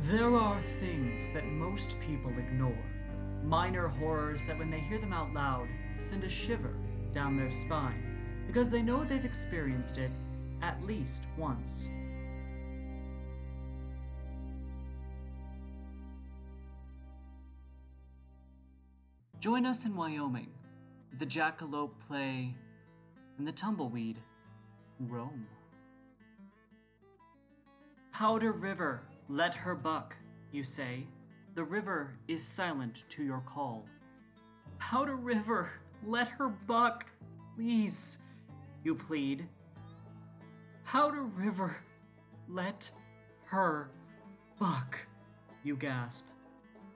There are things that most people ignore. Minor horrors that when they hear them out loud, send a shiver down their spine, because they know they've experienced it at least once. Join us in Wyoming, the jackalope play, and the tumbleweed roam. Powder River, let her buck, you say. The river is silent to your call. Powder River, let her buck, please, you plead. Powder River, let her buck, you gasp,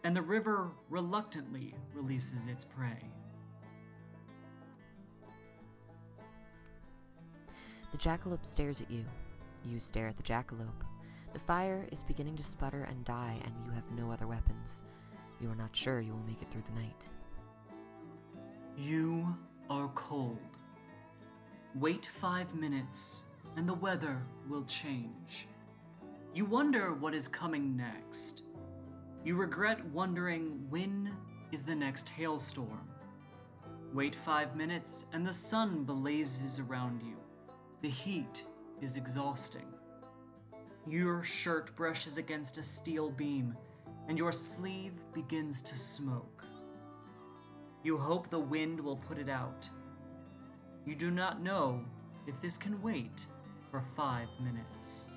and the river reluctantly releases its prey. The jackalope stares at you. You stare at the jackalope. The fire is beginning to sputter and die, and you have no other weapons. You are not sure you will make it through the night. You are cold. Wait 5 minutes, and the weather will change. You wonder what is coming next. You regret wondering when is the next hailstorm. Wait 5 minutes, and the sun blazes around you. The heat is exhausting. Your shirt brushes against a steel beam, and your sleeve begins to smoke. You hope the wind will put it out. You do not know if this can wait for 5 minutes.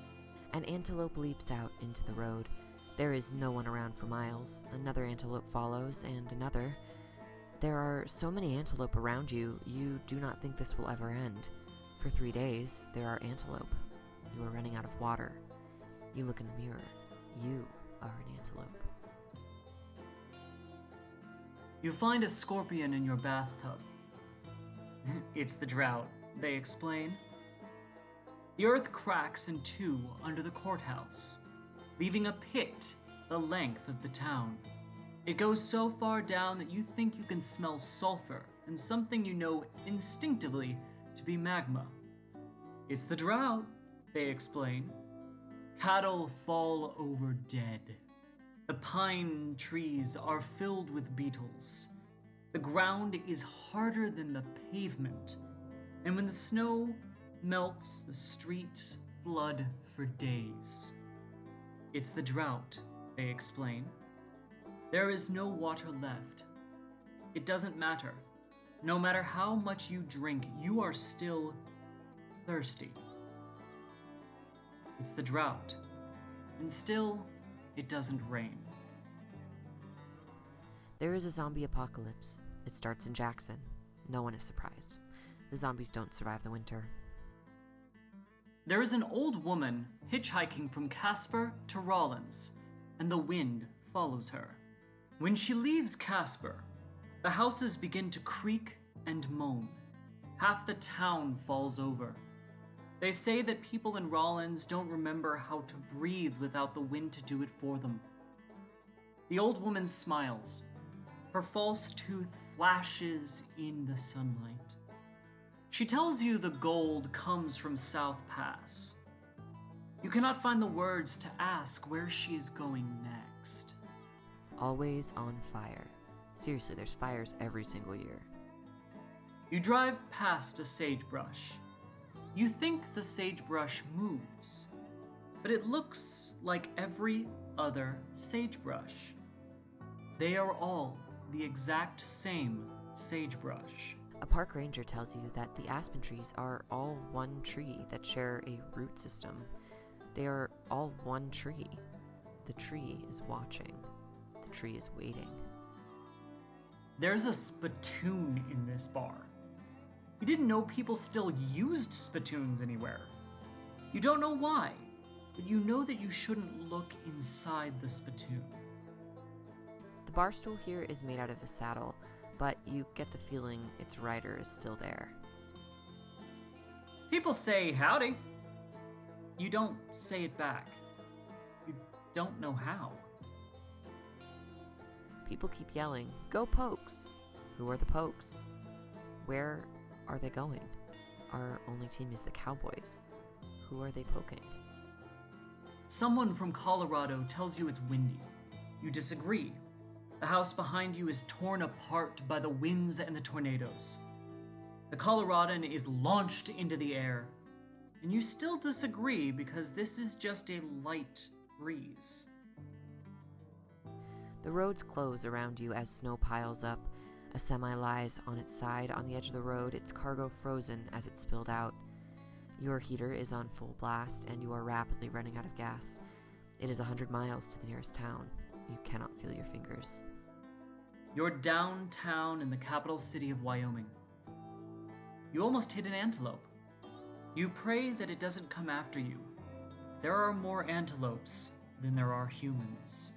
An antelope leaps out into the road. There is no one around for miles. Another antelope follows, and another. There are so many antelope around you, you do not think this will ever end. For 3 days, there are antelope. You are running out of water. You look in the mirror. You are an antelope. You find a scorpion in your bathtub. It's the drought, they explain. The earth cracks in two under the courthouse, leaving a pit the length of the town. It goes so far down that you think you can smell sulfur and something you know instinctively to be magma. It's the drought, they explain. Cattle fall over dead. The pine trees are filled with beetles. The ground is harder than the pavement, and when the snow melts, the streets flood for days. It's the drought, they explain. There is no water left. It doesn't matter. No matter how much you drink, you are still thirsty. It's the drought, and still, it doesn't rain. There is a zombie apocalypse. It starts in Jackson. No one is surprised. The zombies don't survive the winter. There is an old woman hitchhiking from Casper to Rollins, and the wind follows her. When she leaves Casper, the houses begin to creak and moan. Half the town falls over. They say that people in Rollins don't remember how to breathe without the wind to do it for them. The old woman smiles. Her false tooth flashes in the sunlight. She tells you the gold comes from South Pass. You cannot find the words to ask where she is going next. Always on fire. Seriously, there's fires every single year. You drive past a sagebrush. You think the sagebrush moves, but it looks like every other sagebrush. They are all the exact same sagebrush. A park ranger tells you that the aspen trees are all one tree that share a root system. They are all one tree. The tree is watching. The tree is waiting. There's a spittoon in this bar. You didn't know people still used spittoons anywhere. You don't know why, but you know that you shouldn't look inside the spittoon. The bar stool here is made out of a saddle, but you get the feeling its rider is still there. People say howdy. You don't say it back. You don't know how. People keep yelling, "Go Pokes!" Who are the Pokes? Where are they going? Our only team is the Cowboys. Who are they poking? Someone from Colorado tells you it's windy. You disagree. The house behind you is torn apart by the winds and the tornadoes. The Coloradan is launched into the air, and you still disagree because this is just a light breeze. The roads close around you as snow piles up. A semi lies on its side on the edge of the road, its cargo frozen as it spilled out. Your heater is on full blast, and you are rapidly running out of gas. It is 100 miles to the nearest town. You cannot feel your fingers. You're downtown in the capital city of Wyoming. You almost hit an antelope. You pray that it doesn't come after you. There are more antelopes than there are humans.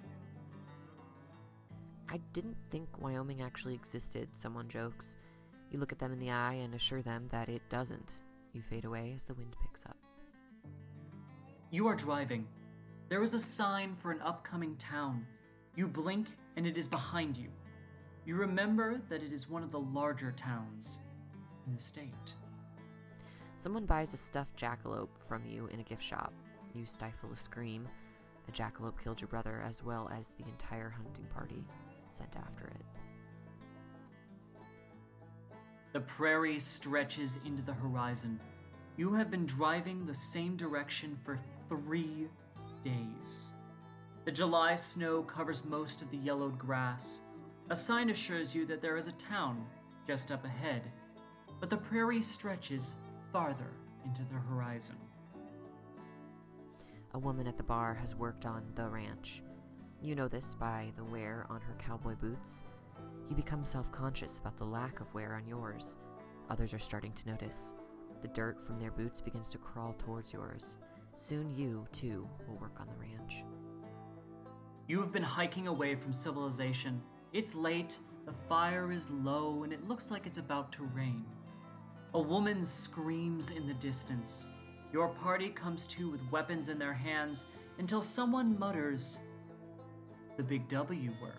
I didn't think Wyoming actually existed, someone jokes. You look at them in the eye and assure them that it doesn't. You fade away as the wind picks up. You are driving. There is a sign for an upcoming town. You blink and it is behind you. You remember that it is one of the larger towns in the state. Someone buys a stuffed jackalope from you in a gift shop. You stifle a scream. A jackalope killed your brother, as well as the entire hunting party sent after it. The prairie stretches into the horizon. You have been driving the same direction for 3 days. The July snow covers most of the yellowed grass. A sign assures you that there is a town just up ahead, but the prairie stretches farther into the horizon. A woman at the bar has worked on the ranch. You know this by the wear on her cowboy boots. You become self-conscious about the lack of wear on yours. Others are starting to notice. The dirt from their boots begins to crawl towards yours. Soon you, too, will work on the ranch. You have been hiking away from civilization. It's late, the fire is low, and it looks like it's about to rain. A woman screams in the distance. Your party comes to with weapons in their hands until someone mutters the big W word.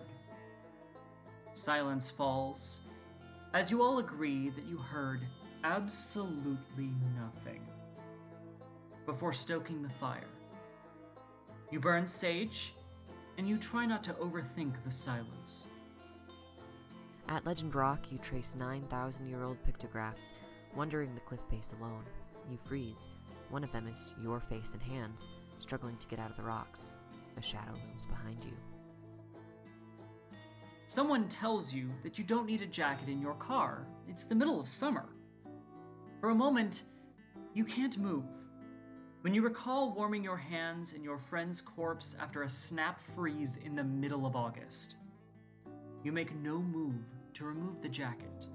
Silence falls, as you all agree that you heard absolutely nothing. Before stoking the fire, you burn sage, and you try not to overthink the silence. At Legend Rock, you trace 9,000-year-old pictographs, wandering the cliff face alone. You freeze. One of them is your face and hands, struggling to get out of the rocks. A shadow looms behind you. Someone tells you that you don't need a jacket in your car. It's the middle of summer. For a moment, you can't move. When you recall warming your hands in your friend's corpse after a snap freeze in the middle of August, you make no move to remove the jacket.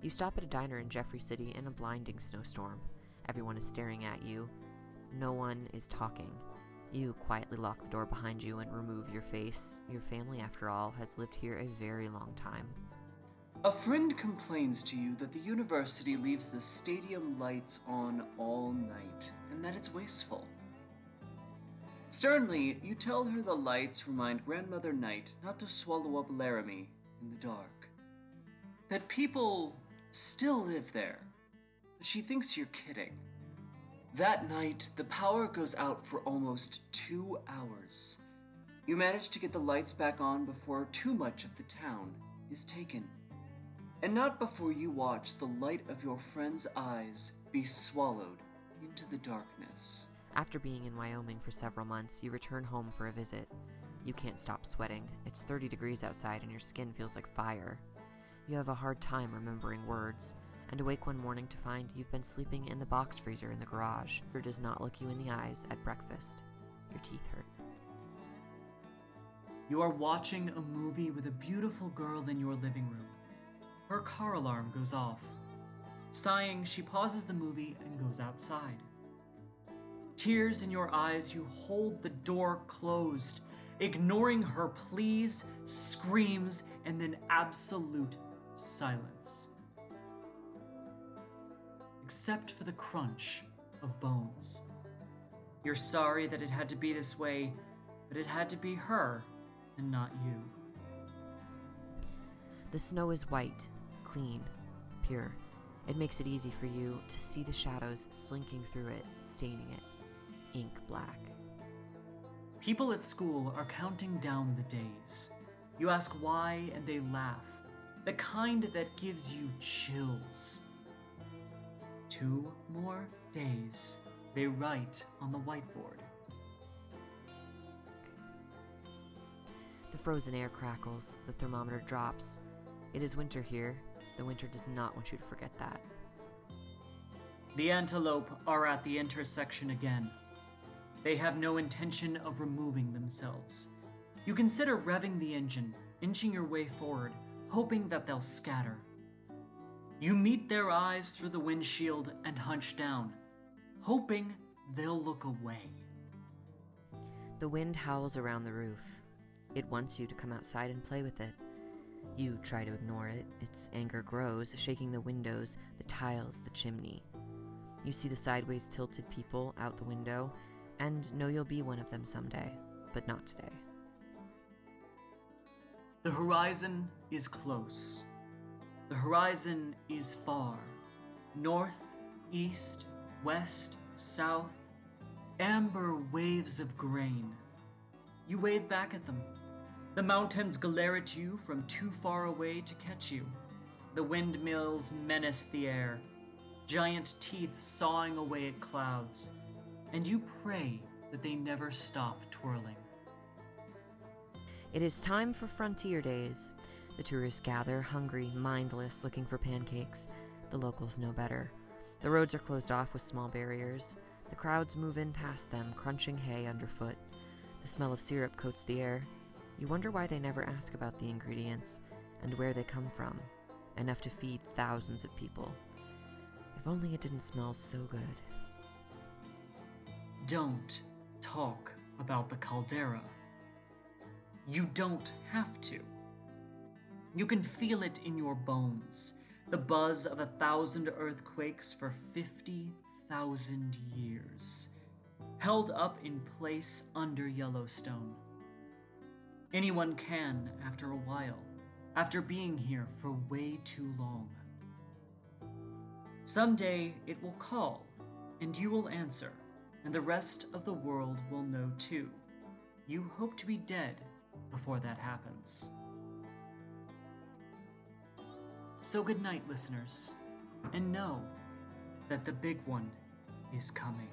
You stop at a diner in Jeffrey City in a blinding snowstorm. Everyone is staring at you. No one is talking. You quietly lock the door behind you and remove your face. Your family, after all, has lived here a very long time. A friend complains to you that the university leaves the stadium lights on all night, and that it's wasteful. Sternly, you tell her the lights remind Grandmother Night not to swallow up Laramie in the dark. That people still live there, but she thinks you're kidding. That night, the power goes out for almost 2 hours. You manage to get the lights back on before too much of the town is taken. And not before you watch the light of your friend's eyes be swallowed into the darkness. After being in Wyoming for several months, you return home for a visit. You can't stop sweating. It's 30 degrees outside and your skin feels like fire. You have a hard time remembering words, and awake one morning to find you've been sleeping in the box freezer in the garage. It does not look you in the eyes at breakfast. Your teeth hurt. You are watching a movie with a beautiful girl in your living room. Her car alarm goes off. Sighing, she pauses the movie and goes outside. Tears in your eyes, you hold the door closed, ignoring her pleas, screams, and then absolute silence. Except for the crunch of bones. You're sorry that it had to be this way, but it had to be her and not you. The snow is white, clean, pure. It makes it easy for you to see the shadows slinking through it, staining it. ink black. People at school are counting down the days. You ask why, and they laugh. The kind that gives you chills. 2 more days, they write on the whiteboard. The frozen air crackles, the thermometer drops. It is winter here. The winter does not want you to forget that. The antelope are at the intersection again. They have no intention of removing themselves. You consider revving the engine, inching your way forward, hoping that they'll scatter. You meet their eyes through the windshield and hunch down, hoping they'll look away. The wind howls around the roof. It wants you to come outside and play with it. You try to ignore it. Its anger grows, shaking the windows, the tiles, the chimney. You see the sideways tilted people out the window, and know you'll be one of them someday, but not today. The horizon is close. The horizon is far. North, east, west, south. Amber waves of grain. You wave back at them. The mountains glare at you from too far away to catch you. The windmills menace the air, giant teeth sawing away at clouds, and you pray that they never stop twirling. It is time for Frontier Days. The tourists gather, hungry, mindless, looking for pancakes. The locals know better. The roads are closed off with small barriers. The crowds move in past them, crunching hay underfoot. The smell of syrup coats the air. You wonder why they never ask about the ingredients and where they come from, enough to feed thousands of people. If only it didn't smell so good. Don't talk about the caldera. You don't have to. You can feel it in your bones, the buzz of 1,000 earthquakes for 50,000 years, held up in place under Yellowstone. Anyone can after a while, after being here for way too long. Someday it will call, and you will answer, and the rest of the world will know too. You hope to be dead before that happens. So good night, listeners, and know that the big one is coming.